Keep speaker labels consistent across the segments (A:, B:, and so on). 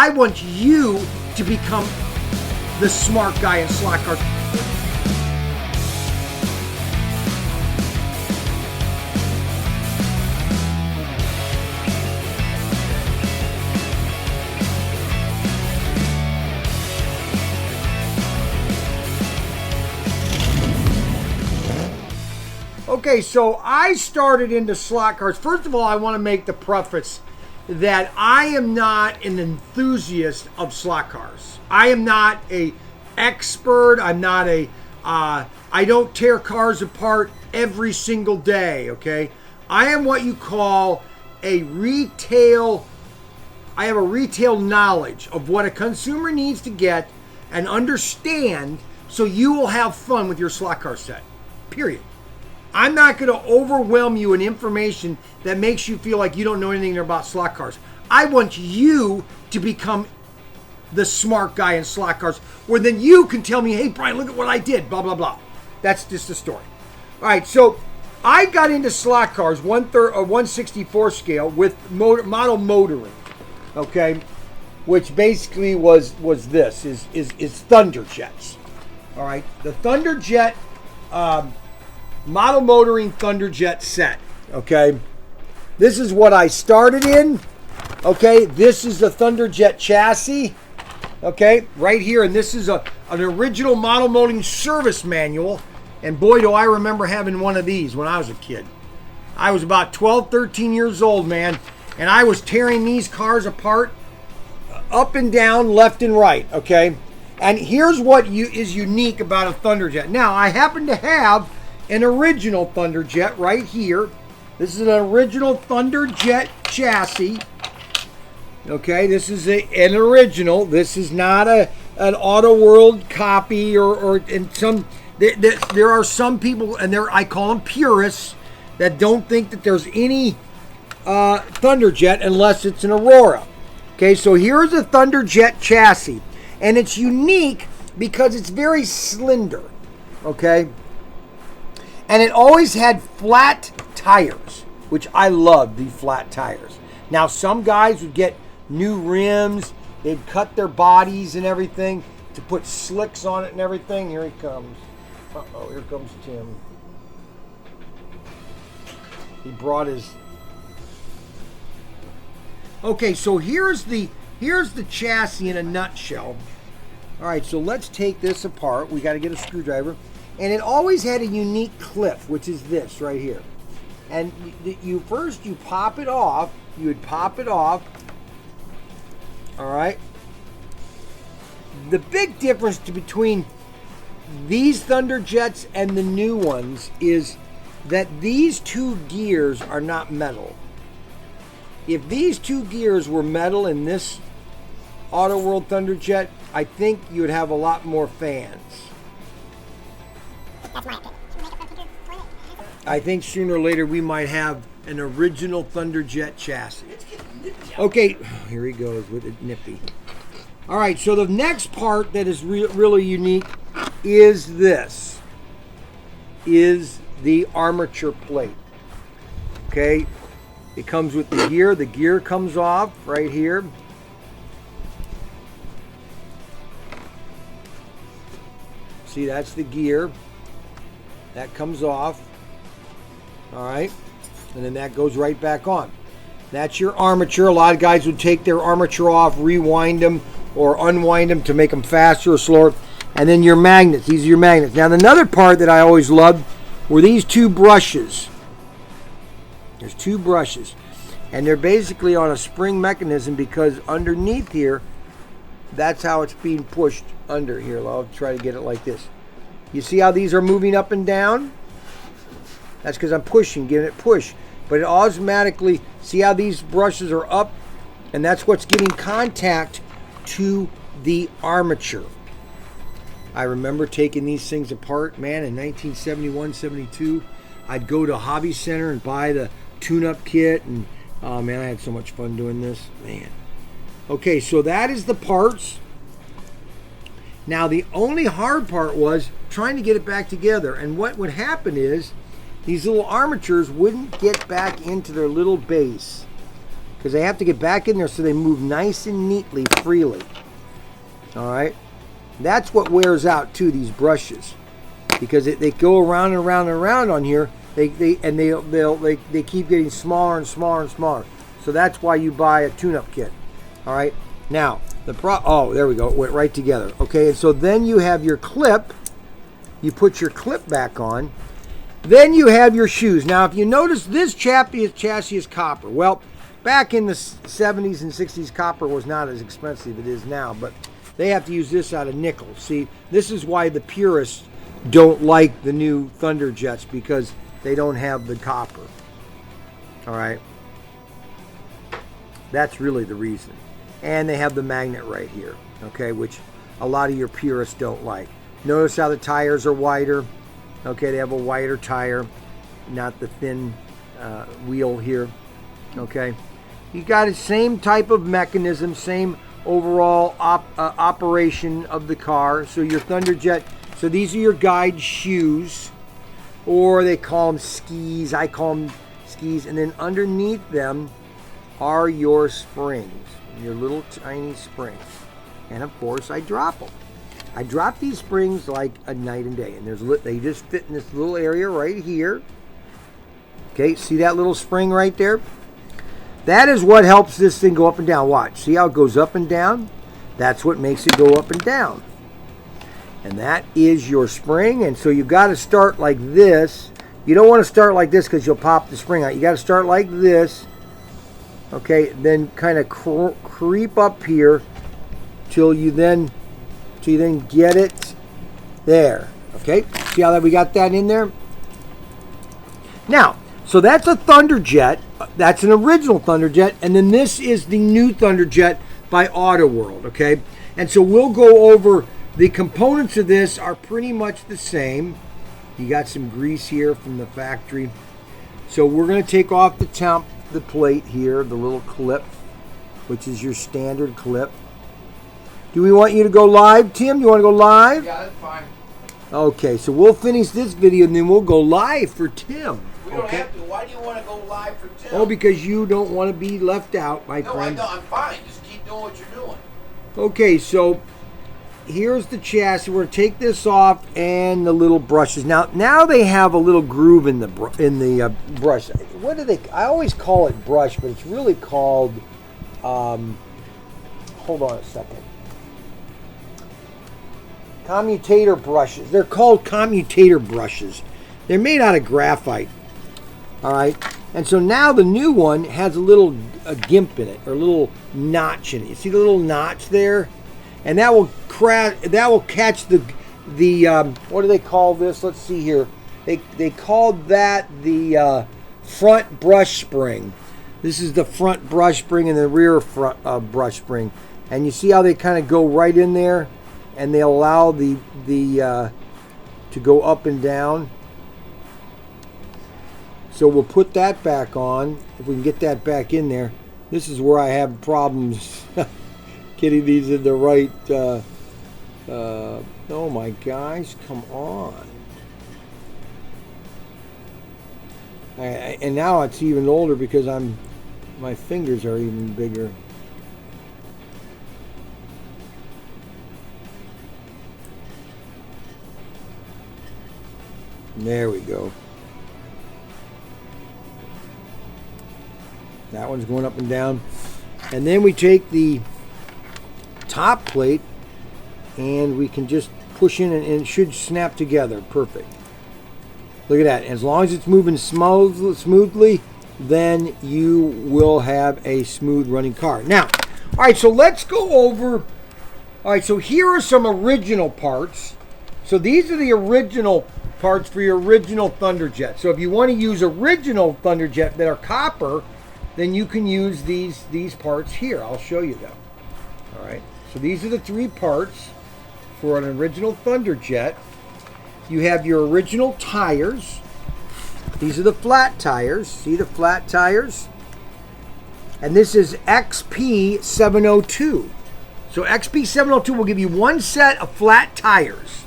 A: I want you to become the smart guy in Slotcar. Okay, so I started into slot cars. First of all, I want to make the preface that I am not an enthusiast of slot cars. I am not a expert. I'm not a, I don't tear cars apart every single day, okay? I am what you call a retail, I have a retail knowledge of what a consumer needs to get and understand so you will have fun with your slot car set, period. I'm not going to overwhelm you in information that makes you feel like you don't know anything about slot cars. I want you to become the smart guy in slot cars, where then you can tell me, hey, Brian, look at what I did, blah, blah, blah. That's just the story. All right, so I got into slot cars, 164 scale with model motoring, okay, which basically was this, is Thunderjets. All right, the Thunderjet, model motoring Thunderjet set, okay? This is what I started in, okay? This is the Thunderjet chassis, okay? Right here, and this is an original model motoring service manual, and boy, do I remember having one of these when I was a kid. I was about 12, 13 years old, man, and I was tearing these cars apart up and down, left and right, okay? And here's what is unique about a Thunderjet. Now, I happen to have an original Thunderjet right here. This is an original Thunderjet chassis. Okay, this is an original. This is not an Auto World copy or in some. There are some people, and I call them purists, that don't think that there's any Thunderjet unless it's an Aurora. Okay, so here's a Thunderjet chassis, and it's unique because it's very slender. Okay. And it always had flat tires, which I love, the flat tires. Now, some guys would get new rims. They'd cut their bodies and everything to put slicks on it and everything. Here he comes. Uh-oh, here comes Tim. He brought his... Okay, so here's the chassis in a nutshell. All right, so let's take this apart. We got to get a screwdriver. And it always had a unique clip, which is this right here. And you pop it off. You would pop it off. All right. The big difference between these Thunderjets and the new ones is that these two gears are not metal. If these two gears were metal in this Auto World Thunderjet, I think you would have a lot more fans.
B: That's my opinion. Should we make a ProTinker toilet?
A: I think sooner or later we might have an original Thunderjet chassis. Okay, here he goes with it nippy. All right, so the next part that is really unique is this, is the armature plate. Okay, it comes with the gear. The gear comes off right here. See, that's the gear. That comes off. All right. And then that goes right back on. That's your armature. A lot of guys would take their armature off, rewind them, or unwind them to make them faster or slower. And then your magnets. These are your magnets. Now, another part that I always loved were these two brushes. There's two brushes. And they're basically on a spring mechanism because underneath here, that's how it's being pushed under here. I'll try to get it like this. You see how these are moving up and down? That's because I'm pushing, giving it push. But it automatically, see how these brushes are up? And that's what's giving contact to the armature. I remember taking these things apart, man, in 1971, 72. I'd go to Hobby Center and buy the tune-up kit. And, oh, man, I had so much fun doing this. Man. Okay, so that is the parts. Now, the only hard part was trying to get it back together. And what would happen is these little armatures wouldn't get back into their little base. because they have to get back in there so they move nice and neatly, freely. All right, that's what wears out too, these brushes, because they go around and around and around on here. They keep getting smaller and smaller and smaller. So that's why you buy a tune-up kit. All right, now oh, there we go, it went right together. Okay, and so then you have your clip. You put your clip back on. Then you have your shoes. Now, if you notice, this chassis is copper. Well, back in the 70s and 60s, copper was not as expensive as it is now, but they have to use this out of nickel. See, this is why the purists don't like the new Thunderjets, because they don't have the copper. All right, that's really the reason. And they have the magnet right here, okay, which a lot of your purists don't like. Notice how the tires are wider. Okay, they have a wider tire, not the thin wheel here. Okay, you got the same type of mechanism, same overall operation of the car. So your Thunderjet, so these are your guide shoes, or they call them skis. I call them skis. And then underneath them are your springs, your little tiny springs. And of course, I drop them. I drop these springs like a night and day, and they just fit in this little area right here. Okay, see that little spring right there? That is what helps this thing go up and down. Watch, see how it goes up and down? That's what makes it go up and down. And that is your spring, and so you've got to start like this. You don't want to start like this because you'll pop the spring out. You got to start like this. Okay, then kind of creep up here till you then get it there. Okay, see how that we got that in there? Now, so that's a Thunderjet. That's an original Thunderjet, and then this is the new Thunderjet by Auto World. Okay, and so we'll go over the components of this are pretty much the same. You got some grease here from the factory. So we're going to take off the plate here, the little clip, which is your standard clip. Do we want you to go live, Tim? You want to go live?
C: Yeah, that's fine.
A: Okay, so we'll finish this video and then we'll go live for Tim.
C: We don't have to. Why do you want to go live for Tim?
A: Oh, because you don't want to be left out, my friend.
C: No, I'm fine. Just keep doing what you're doing.
A: Okay, so here's the chassis. We're going to take this off and the little brushes. Now they have a little groove in the brush. What do they? I always call it brush, but it's really called. Hold on a second. Commutator brushes. They're called commutator brushes. They're made out of graphite. All right, and so now the new one has a gimp in it, or a little notch in it. You see the little notch there, and that will catch the what do they call this? Let's see here. They called that the front brush spring. This is the front brush spring and the rear front brush spring, and you see how they kind of go right in there, and they allow the to go up and down. So we'll put that back on, if we can get that back in there. This is where I have problems getting these in the right, oh my gosh, come on. And now it's even older because my fingers are even bigger. There we go. That one's going up and down. And then we take the top plate and we can just push in and it should snap together. Perfect. Look at that. As long as it's moving smoothly, then you will have a smooth running car. Now, all right, so let's go over. All right, so here are some original parts. So these are the original parts for your original Thunderjet. So if you want to use original Thunderjet that are copper, then you can use these parts here. I'll show you them. All right. So these are the three parts for an original Thunderjet. You have your original tires. These are the flat tires. See the flat tires? And this is XP702. So XP702 will give you one set of flat tires.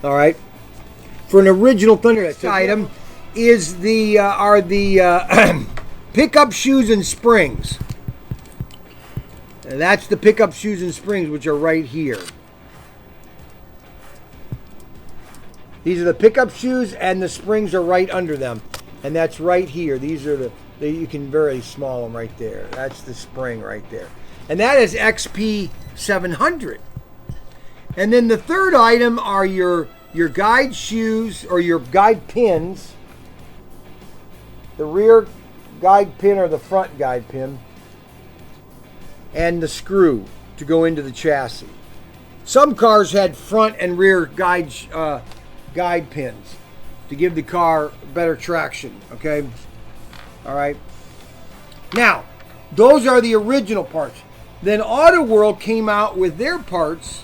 A: All right. For an original Thunderjet item is the pickup shoes and springs. And that's the pickup shoes and springs, which are right here. These are the pickup shoes, and the springs are right under them. And that's right here. These are you can very small them right there. That's the spring right there. And that is XP 700. And then the third item are your guide shoes, or your guide pins. The rear guide pin or the front guide pin. And the screw to go into the chassis. Some cars had front and rear guide pins to give the car better traction, okay? All right. Now, those are the original parts. Then Auto World came out with their parts,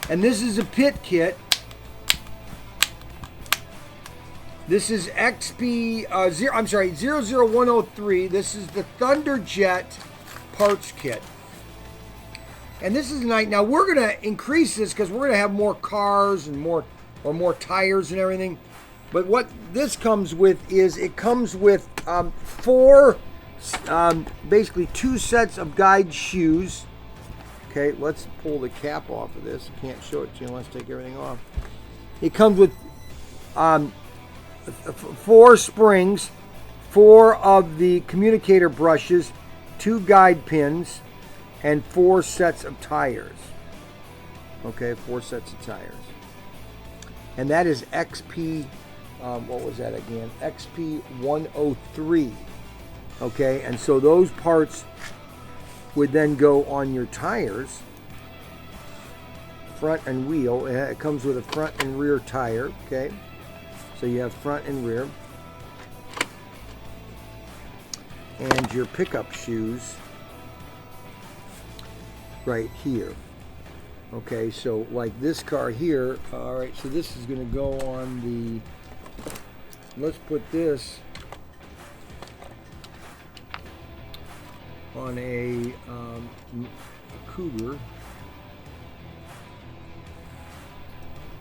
A: and this is a pit kit. This is XP 00103. This is the Thunderjet parts kit. And this is nice. Now we're going to increase this because we're going to have more cars and more tires and everything. But what this comes with is it comes with basically 2 sets of guide shoes. Okay, let's pull the cap off of this. I can't show it to you. Let's take everything off. It comes with 4 springs, 4 of the communicator brushes, 2 guide pins, and 4 sets of tires. Okay, 4 sets of tires. And that is XP, what was that again? XP 103. Okay, and so those parts would then go on your tires, front and wheel. It comes with a front and rear tire, okay? So you have front and rear. And your pickup shoes right here. Okay, so like this car here, all right, so this is going to go on the, let's put this on a Cougar,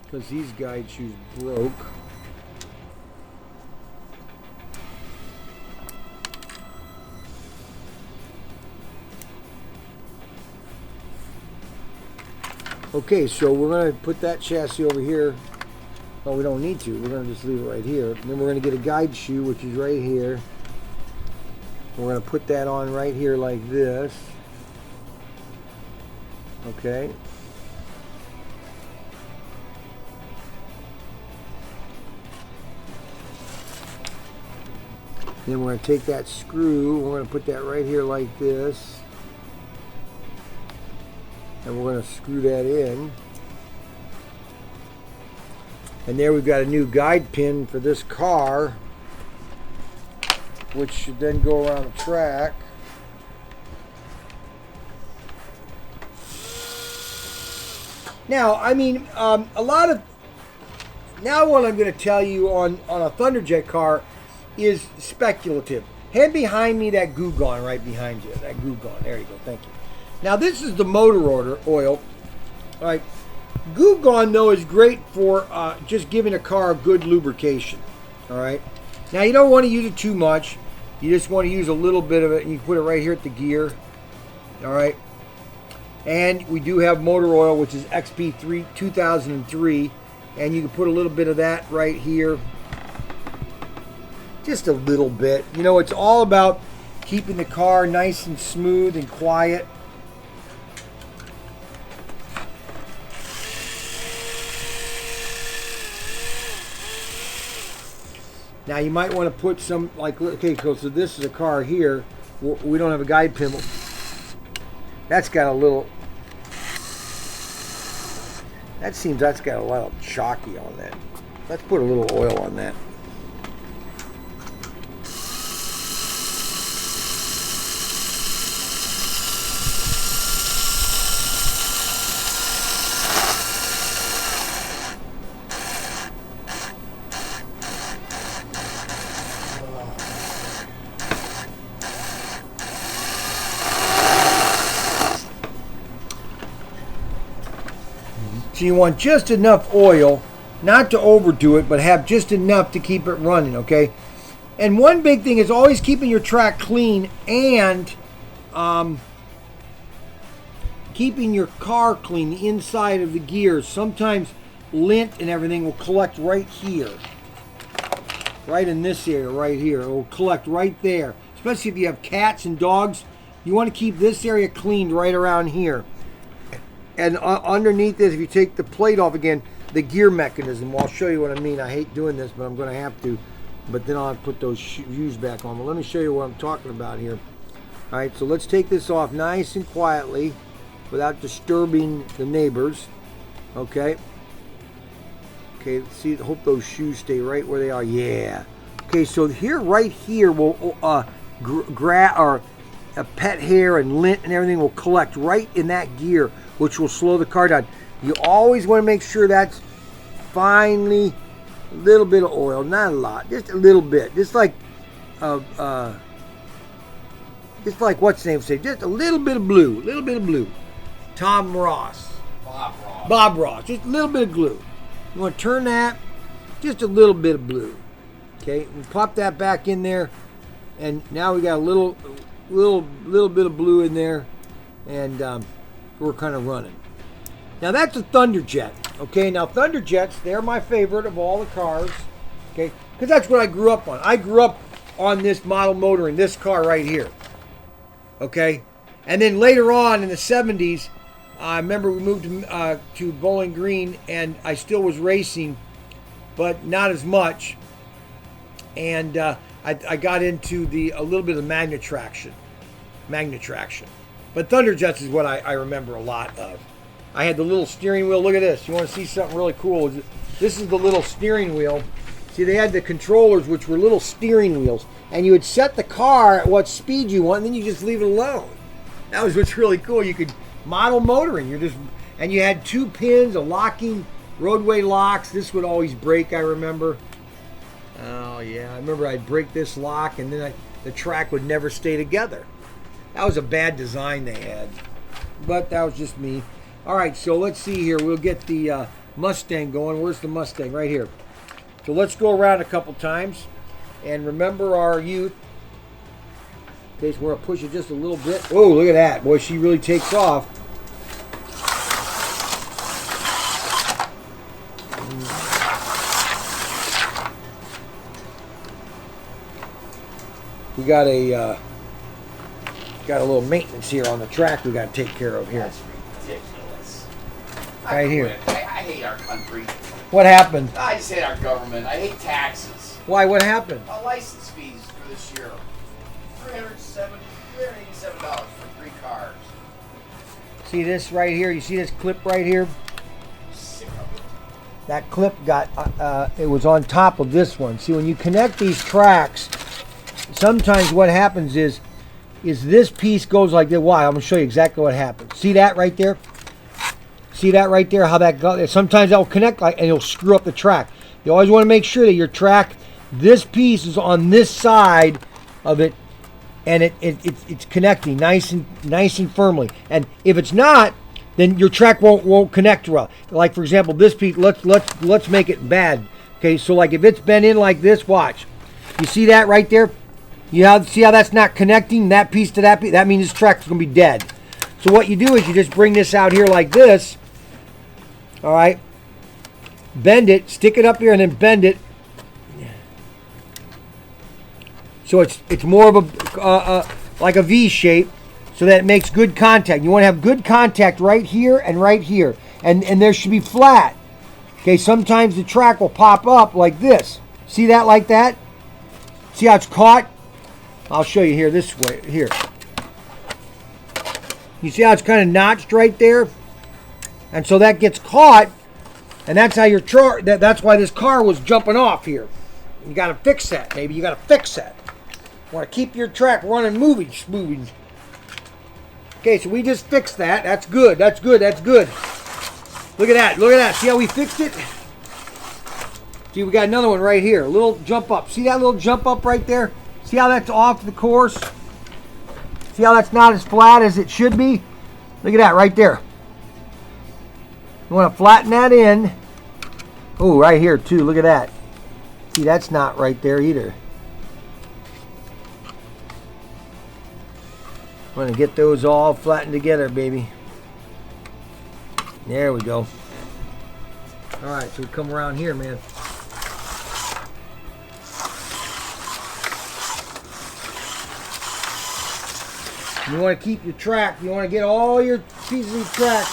A: because these guide shoes broke. Okay, so we're going to put that chassis over here. Oh, we don't need to. We're going to just leave it right here. And then we're going to get a guide shoe, which is right here. We're going to put that on right here like this. Okay. Then we're going to take that screw. We're going to put that right here like this. And we're going to screw that in. And there we've got a new guide pin for this car, which should then go around the track. Now, I mean, a lot of... Now what I'm going to tell you on a Thunderjet car is speculative. Hand behind me that Goo Gone right behind you. That Goo Gone. There you go. Thank you. Now this is the motor oil. All right. Goo Gone though is great for just giving a car a good lubrication. All right. Now you don't want to use it too much. You just want to use a little bit of it, and you put it right here at the gear. All right. And we do have motor oil, which is XP 2003, and you can put a little bit of that right here. Just a little bit. You know, it's all about keeping the car nice and smooth and quiet. Now you might want to put some, like, okay, so this is a car here. We don't have a guide pin. That's got a little, that seems that's got a lot of chalky on that. Let's put a little oil on that. So you want just enough oil, not to overdo it, but have just enough to keep it running, okay? And one big thing is always keeping your track clean and keeping your car clean, the inside of the gears. Sometimes lint and everything will collect right here. Right in this area, right here. It will collect right there. Especially if you have cats and dogs. You want to keep this area cleaned right around here. And underneath this, if you take the plate off again, the gear mechanism. Well, I'll show you what I mean. I hate doing this, but I'm going to have to. But then I'll have to put those shoes back on. But let me show you what I'm talking about here. All right, so let's take this off nice and quietly without disturbing the neighbors. Okay. Okay, see, hope those shoes stay right where they are. Yeah. Okay, so here, right here, will pet hair and lint and everything will collect right in that gear, which will slow the car down. You always want to make sure that's finely, a little bit of oil, not a lot, just a little bit, just like what's the name say, just a little bit of blue, Tom Ross, Bob Ross, just a little bit of glue. You want to turn that, just a little bit of blue. Okay, we pop that back in there, and now we got a little bit of blue in there, and we're kind of running. Now that's a Thunderjet. Okay, now Thunderjets, they're my favorite of all the cars. Okay, because that's what I grew up on. I grew up on this model motor in this car right here. Okay, and then later on in the 70s, I remember we moved to Bowling Green, and I still was racing, but not as much. And I got into a little bit of magnet traction. But Thunderjets is what I remember a lot of. I had the little steering wheel. Look at this. You want to see something really cool? This is the little steering wheel. See, they had the controllers, which were little steering wheels, and you would set the car at what speed you want, and then you just leave it alone. That was what's really cool. You could model motoring. And you had 2 pins, a locking, roadway locks. This would always break, I remember. Oh yeah, I remember I'd break this lock, and then the track would never stay together. That was a bad design they had, but that was just me. All right, so let's see here. We'll get the Mustang going. Where's the Mustang? Right here. So let's go around a couple times, and remember our youth. Okay, so we're gonna push it just a little bit. Oh, look at that, boy! She really takes off. We got a little maintenance here on the track we got to take care of here.
C: That's ridiculous.
A: Right here.
C: I hate our country.
A: What happened?
C: I just hate our government. I hate taxes.
A: Why? What happened?
C: License fees for this year. $387 for 3 cars.
A: See this right here? You see this clip right here?
C: Sick of it.
A: That clip got, it was on top of this one. See, when you connect these tracks, sometimes what happens is this piece goes like this. Why? I'm going to show you exactly what happens. See that right there? See that right there? How that goes? Sometimes that will connect and it'll screw up the track. You always want to make sure that your track, this piece is on this side of it, and it's connecting nice and firmly. And if it's not, then your track won't connect well. Like for example, this piece. Let's make it bad. Okay, so like if it's bent in like this, watch. You see that right there? You see how that's not connecting that piece to that piece? That means this track is going to be dead. So what you do is you just bring this out here like this. All right. Bend it, stick it up here, and then bend it. So it's more of a like a V shape, so that it makes good contact. You want to have good contact right here and right here, and there should be flat. Okay. Sometimes the track will pop up like this. See that like that? See how it's caught? I'll show you here this way. Here. You see how it's kind of notched right there? And so that gets caught, and that's how your that's why this car was jumping off here. You got to fix that, baby. You got to fix that. You want to keep your track running, moving. Okay, so we just fixed that. That's good. That's good. That's good. Look at that. Look at that. See how we fixed it? See, we got another one right here. A little jump up. See that little jump up right there? See how that's off the course? See how that's not as flat as it should be? Look at that right there. You want to flatten that in. Oh, right here too. Look at that. See, that's not right there either. I'm going to get those all flattened together, baby. There we go. All right, so we come around here, man. You want to keep your track. You want to get all your pieces of track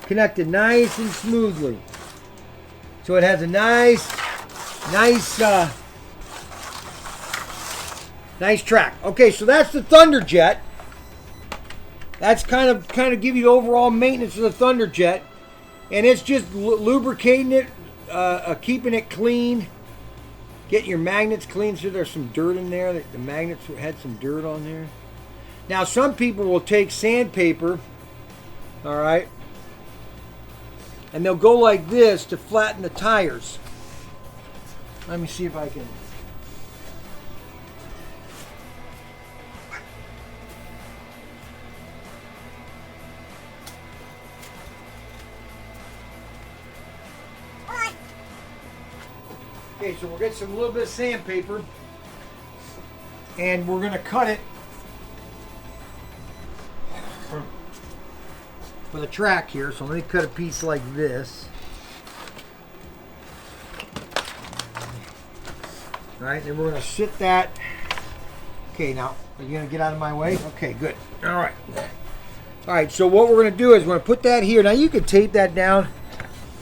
A: connected nice and smoothly. So it has a nice track. Okay, so that's the Thunderjet. That's kind of give you the overall maintenance of the Thunderjet, and it's just lubricating it, keeping it clean, getting your magnets clean. So there's some dirt in there. The magnets had some dirt on there. Now some people will take sandpaper, all right, and they'll go like this to flatten the tires. Let me see if I can. Okay, so we'll get a little bit of sandpaper, and we're going to cut it for the track here. So let me cut a piece like this. All right, then we're going to sit that. Okay, now, are you going to get out of my way? Okay, good. All right. All right, so what we're going to do is we're going to put that here. Now, you can tape that down.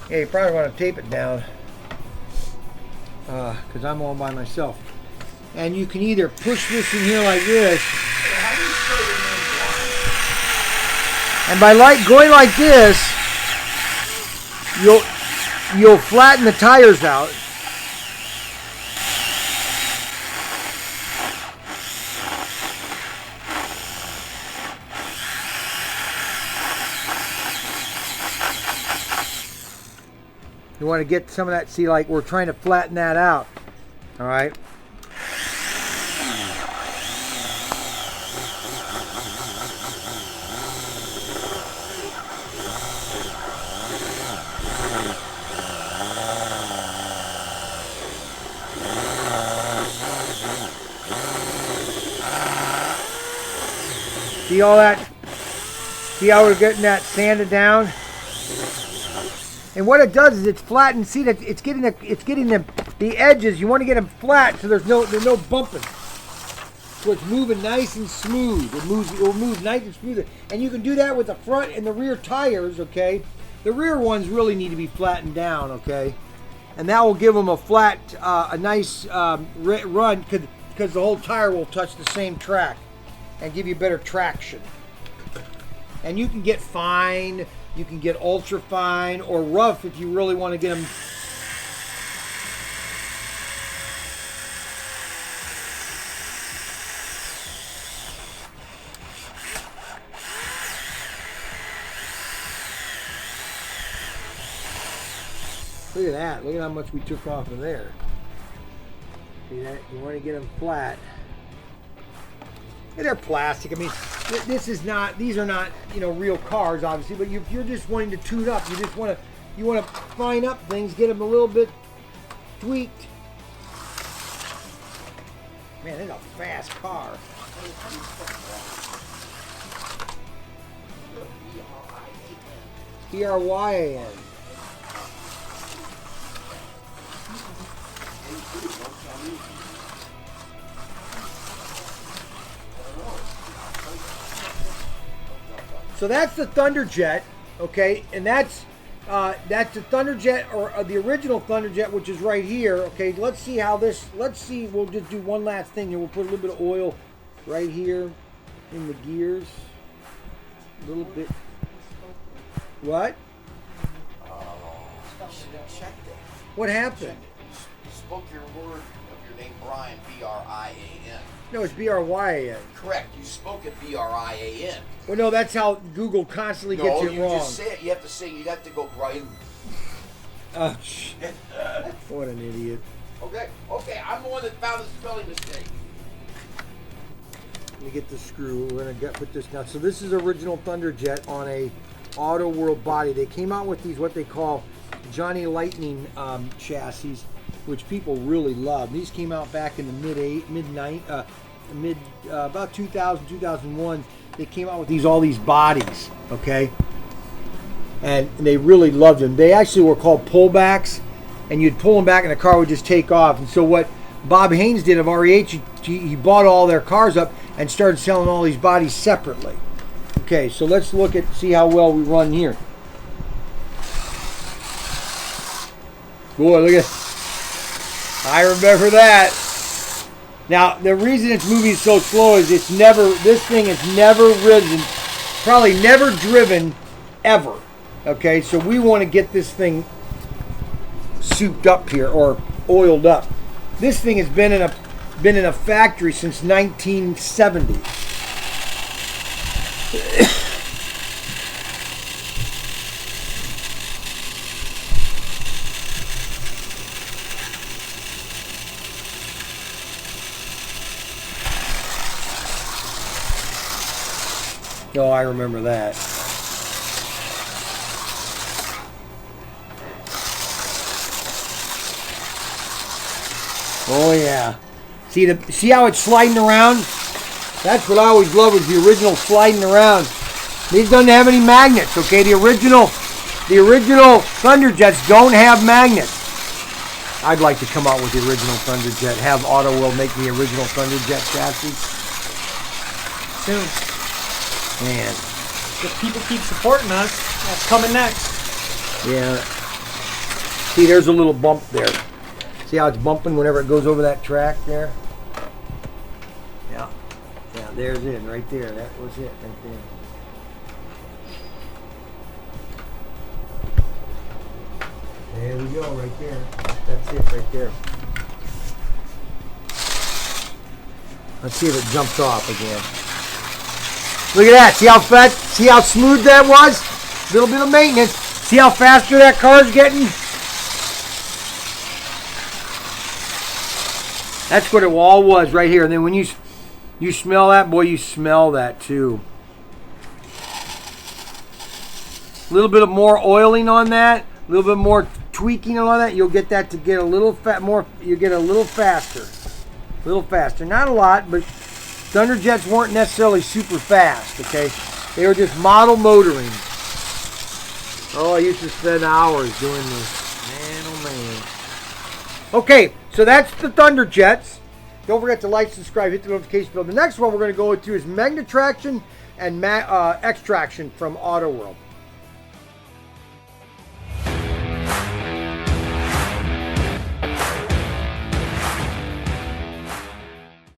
A: Yeah, you probably want to tape it down because I'm all by myself. And you can either push this in here like this. And by going like this, you'll flatten the tires out. You want to get some of that, see, like we're trying to flatten that out. All right. See all that? See how we're getting that sanded down? And what it does is it's flattened. See that it's getting the edges. You want to get them flat so there's no bumping. So it's moving nice and smooth. It will move nice and smooth. And you can do that with the front and the rear tires. Okay, the rear ones really need to be flattened down. Okay, and that will give them a flat, a nice run because the whole tire will touch the same track and give you better traction. And you can get fine. You can get ultra fine or rough if you really want to get them. Look at that. Look at how much we took off of there. See that? You want to get them flat. They're plastic. I mean, these are not, real cars, obviously. But if you're just wanting to tune up, you want to fine up things, get them a little bit tweaked. Man, it's a fast car. P-R-Y-A-N. So that's the Thunderjet, okay, and that's the Thunderjet or the original Thunderjet, which is right here. Okay, let's see how this. Let's see. We'll just do one last thing here. We'll put a little bit of oil right here in the gears, a little bit. What?
C: You should have checked it.
A: What happened?
C: You spoke your word of your name, Brian, B-R-I-A-N.
A: No, it's B-R-Y-A-N.
C: Correct. You spoke it B-R-I-A-N.
A: Well, no, that's how Google constantly gets it wrong.
C: No, you just say it. You have to say, you have to go Brian.
A: Oh, what an idiot.
C: Okay, I'm the one that found the spelling mistake.
A: Let me get the screw. We're going to put this now. So this is original Thunderjet on a Auto World body. They came out with these, what they call Johnny Lightning chassis, which people really love. These came out back in the about 2000, 2001. They came out with all these bodies, okay? and they really loved them. They actually were called pullbacks, and you'd pull them back and the car would just take off. And so what Bob Haynes did of REH, he bought all their cars up and started selling all these bodies separately. Okay, so let's look at, see how well we run here. Boy, look at, I remember that. Now, the reason it's moving so slow is it's never, this thing has never risen, probably never driven ever. Okay, so we want to get this thing souped up here, or oiled up. This thing has been in a factory since 1970. Oh, I remember that. Oh yeah. See how it's sliding around? That's what I always loved, was the original sliding around. These don't have any magnets, okay? The original Thunderjets don't have magnets. I'd like to come out with the original Thunderjet, have Auto World make the original Thunderjet chassis.
D: Soon.
A: Man.
D: If people keep supporting us, that's coming next.
A: Yeah. See, there's a little bump there. See how it's bumping whenever it goes over that track there? Yeah. Yeah, there's it right there. That was it right there. There we go, right there. That's it right there. Let's see if it jumps off again. Look at that. See how fast, see how smooth that was? A little bit of maintenance. See how faster that car's getting? That's what it all was right here. And then when you smell that, boy, you smell that too. A little bit of more oiling on that, a little bit more tweaking on that, you'll get that to get a little you get a little faster. A little faster. Not a lot, but Thunderjets weren't necessarily super fast, okay? They were just model motoring. Oh, I used to spend hours doing this. Man, oh man. Okay, so that's the Thunderjets. Don't forget to like, subscribe, hit the notification bell. The next one we're going to go through is magnet traction and extraction from Auto World.